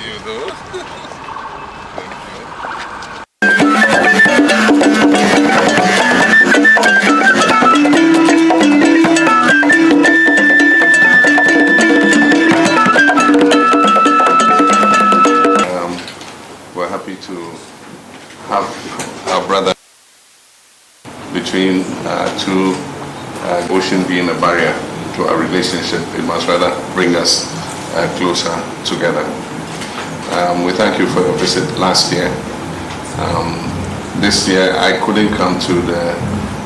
you, though. We're happy to have our brother between two ocean being a barrier to our relationship. It must rather bring us closer together. We thank you for your visit last year. This year I couldn't come to the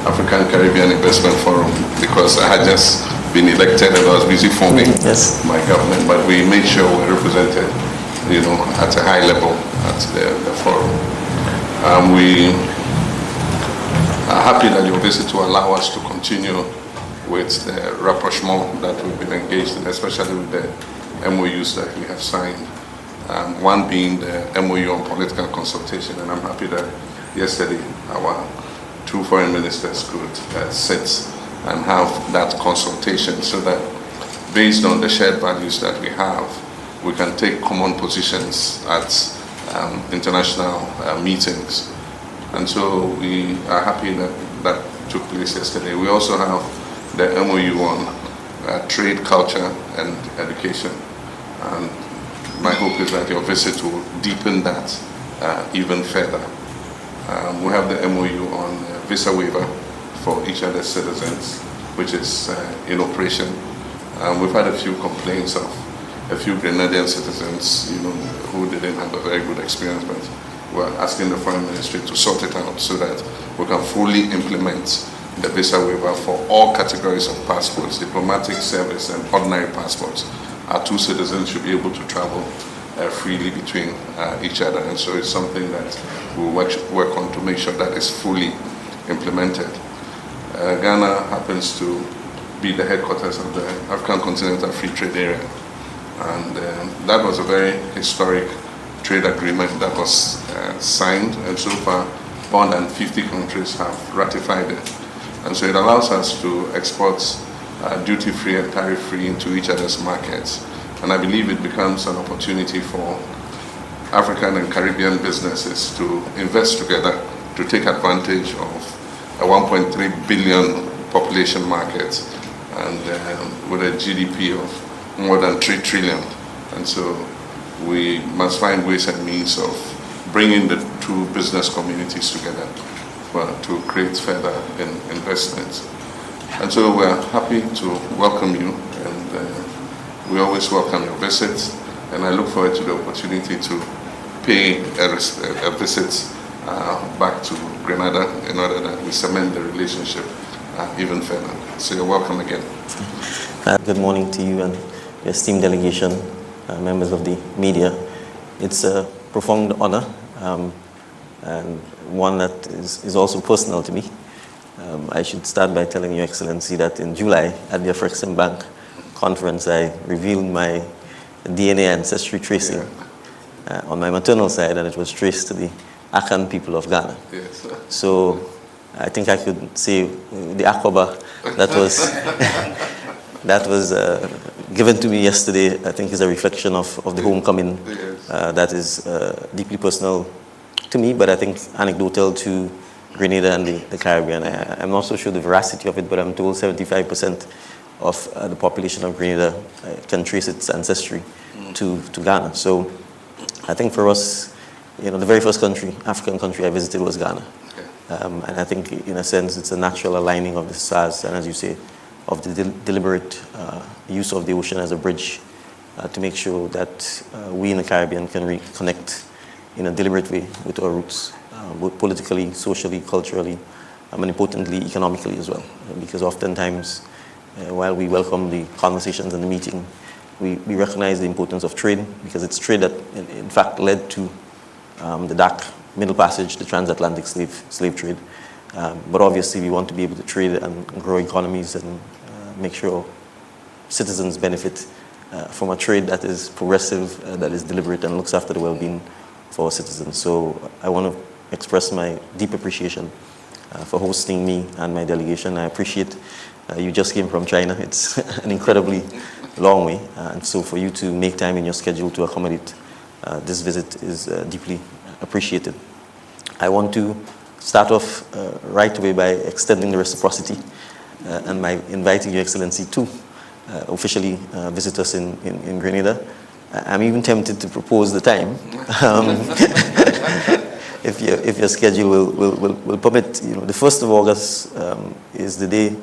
African Caribbean Investment Forum because I had just been elected and I was busy forming my government, but we made sure we're represented, at a high level at the forum. We are happy that your visit to allow us to continue with the rapprochement that we've been engaged in, especially with the MOUs that we have signed. One being the MOU on political consultation, and I'm happy that yesterday our two foreign ministers could sit and have that consultation so that based on the shared values that we have, we can take common positions at international meetings. And so we are happy that that took place yesterday. We also have the MOU on trade, culture, and education. And my hope is that your visit will deepen that even further. We have the MOU on visa waiver for each other's citizens, which is in operation. We've had a few complaints of a few Grenadian citizens, who didn't have a very good experience, but we're asking the Foreign Ministry to sort it out so that we can fully implement the visa waiver for all categories of passports, diplomatic service and ordinary passports. Our two citizens should be able to travel freely between each other, and so it's something that we'll work on to make sure that is fully implemented. Ghana happens to be the headquarters of the African Continental Free Trade Area, and that was a very historic trade agreement that was signed, and so far more than 50 countries have ratified it. And so it allows us to export duty-free and tariff-free into each other's markets. And I believe it becomes an opportunity for African and Caribbean businesses to invest together to take advantage of a 1.3 billion population market and with a GDP of more than 3 trillion. And so we must find ways and means of bringing the two business communities together to create further investments. And so we're happy to welcome you, and we always welcome your visits, and I look forward to the opportunity to pay a visit back to Grenada in order that we cement the relationship even further. So you're welcome again. Good morning to you and your esteemed delegation, members of the media. It's a profound honor and one that is also personal to me. I should start by telling Your Excellency that in July at the Afrexim Bank conference, I revealed my DNA ancestry tracing on my maternal side, and it was traced to the Akan people of Ghana. Yes. So I think I could say the Akoba that was given to me yesterday, I think is a reflection of the homecoming that is deeply personal to me, but I think anecdotal to Grenada and the Caribbean. I'm not so sure the veracity of it, but I'm told 75% of the population of Grenada can trace its ancestry to Ghana. So I think for us, the very first African country I visited was Ghana. And I think in a sense it's a natural aligning of the stars, and as you say, of the deliberate use of the ocean as a bridge to make sure that we in the Caribbean can reconnect in a deliberate way with our roots, both politically, socially, culturally, and importantly, economically as well. Because oftentimes, while we welcome the conversations and the meeting, we recognize the importance of trade, because it's trade that, in fact, led to the dark Middle Passage, the transatlantic slave trade. But obviously, we want to be able to trade and grow economies and make sure citizens benefit from a trade that is progressive, that is deliberate, and looks after the well-being for our citizens. So I want to express my deep appreciation for hosting me and my delegation. I appreciate you just came from China. It's an incredibly long way. And so for you to make time in your schedule to accommodate this visit is deeply appreciated. I want to start off right away by extending the reciprocity and by inviting Your Excellency to officially visit us in Grenada. I'm even tempted to propose the time, if your schedule will permit. You know, the 1st of August is the day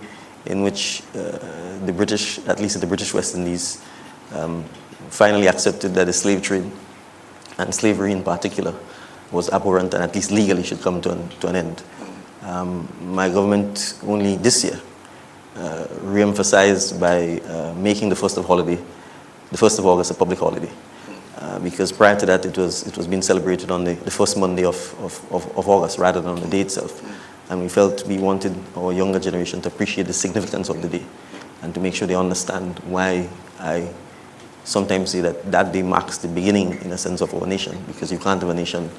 in which the British, at least in the British West Indies, finally accepted that the slave trade, and slavery in particular, was abhorrent and at least legally should come to an end. My government only this year re-emphasized by making the 1st of August a public holiday, because prior to that it was being celebrated on the first Monday of August rather than on the day itself. And we felt we wanted our younger generation to appreciate the significance of the day and to make sure they understand why I sometimes say that that day marks the beginning, in a sense, of our nation, because you can't have a nation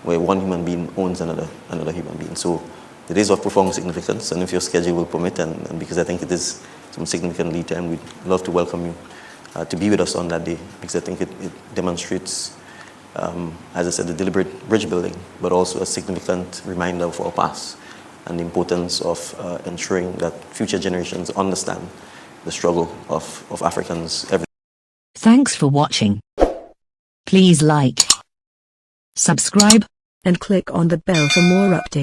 where one human being owns another human being. So it is of profound significance, and if your schedule will permit, and because I think it is some significant lead time, we'd love to welcome you to be with us on that day, because I think it demonstrates, as I said, the deliberate bridge building, but also a significant reminder of our past and the importance of ensuring that future generations understand the struggle of Africans everywhere. Thanks for watching. Please like, subscribe, and click on the bell for more updates.